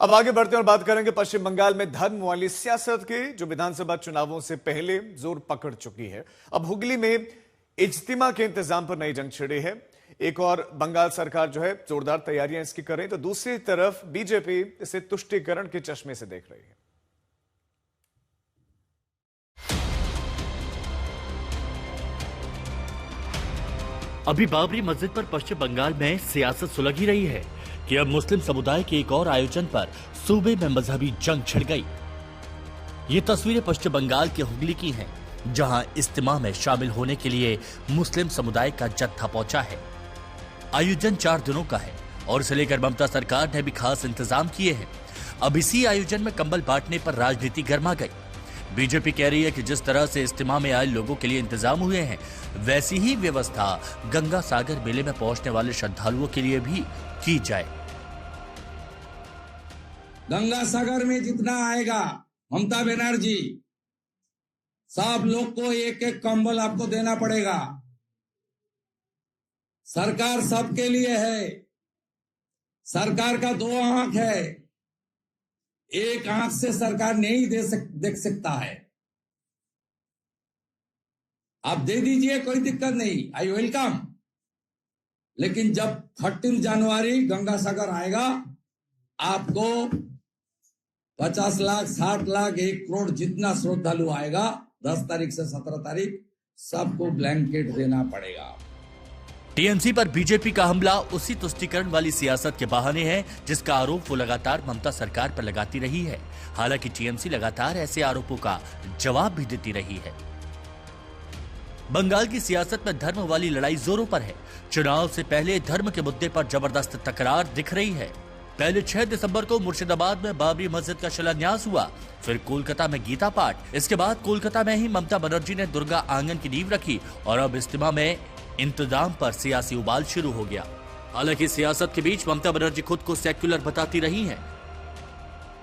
अब आगे बढ़ते हैं और बात करेंगे पश्चिम बंगाल में धर्म वाली सियासत की, जो विधानसभा चुनावों से पहले जोर पकड़ चुकी है। अब हुगली में इज्तिमा के इंतजाम पर नई जंग छिड़ी है। एक और बंगाल सरकार जो है जोरदार तैयारियां इसकी कर रही, तो दूसरी तरफ बीजेपी इसे तुष्टीकरण के चश्मे से देख रही है। अभी बाबरी मस्जिद पर पश्चिम बंगाल में सियासत सुलझी रही है कि अब मुस्लिम समुदाय के एक और आयोजन पर सूबे में मजहबी जंग छिड़ गई। ये तस्वीरें पश्चिम बंगाल के हुगली की हैं, जहां इज्तिमा में शामिल होने के लिए मुस्लिम समुदाय का जत्था पहुंचा है। आयोजन 4 दिनों का है और इसे लेकर ममता सरकार ने भी खास इंतजाम किए हैं। अब इसी आयोजन में कंबल बांटने पर राजनीति गर्मा गई। बीजेपी कह रही है कि जिस तरह से इज्तिमा में आए लोगों के लिए इंतजाम हुए हैं, वैसी ही व्यवस्था गंगा सागर मेले में पहुंचने वाले श्रद्धालुओं के लिए भी की जाए। गंगा सागर में जितना आएगा ममता बनर्जी, सब लोग को एक एक कंबल आपको देना पड़ेगा। सरकार सबके लिए है। सरकार का 2 आंख है, एक आंख से सरकार नहीं देख सकता है। आप दे दीजिए, कोई दिक्कत नहीं, आई वेलकम। लेकिन जब 13 जनवरी गंगा सागर आएगा, आपको 50 लाख, 60 लाख, 1 करोड़ जितना श्रद्धालु आएगा, 10 तारीख से 17 तारीख सबको ब्लैंकेट देना पड़ेगा। टीएमसी पर बीजेपी का हमला उसी तुष्टीकरण वाली सियासत के बहाने है, जिसका आरोप वो लगातार ममता सरकार पर लगाती रही है। हालांकि टीएमसी लगातार ऐसे आरोपों का जवाब भी देती रही है। बंगाल की सियासत में धर्म वाली लड़ाई जोरों पर है। चुनाव से पहले धर्म के मुद्दे पर जबरदस्त तकरार दिख रही है। पहले 6 दिसंबर को मुर्शिदाबाद में बाबरी मस्जिद का शिलान्यास हुआ, फिर कोलकाता में गीता पाठ। इसके बाद कोलकाता में ही ममता बनर्जी ने दुर्गा आंगन की नींव रखी और अब इज्तिमा में इंतजाम पर सियासी उबाल शुरू हो गया। हालांकि सियासत के बीच ममता बनर्जी खुद को सेक्युलर बताती रही हैं।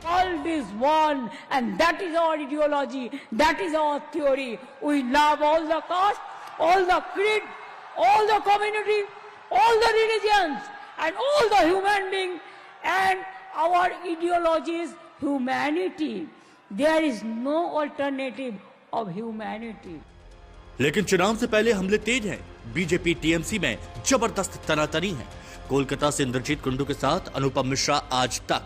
World is one and that is our ideology, that is our theory. We love all the caste, all the creed, all the community, all the religions and all the human beings, and our ideology is humanity. There is no alternative of humanity. लेकिन चुनाव से पहले हमले तेज हैं। BJP TMC में जबरदस्त तनातनी है। कोलकाता से इंद्रजीत कुंडू के साथ अनुपम मिश्रा, आज तक।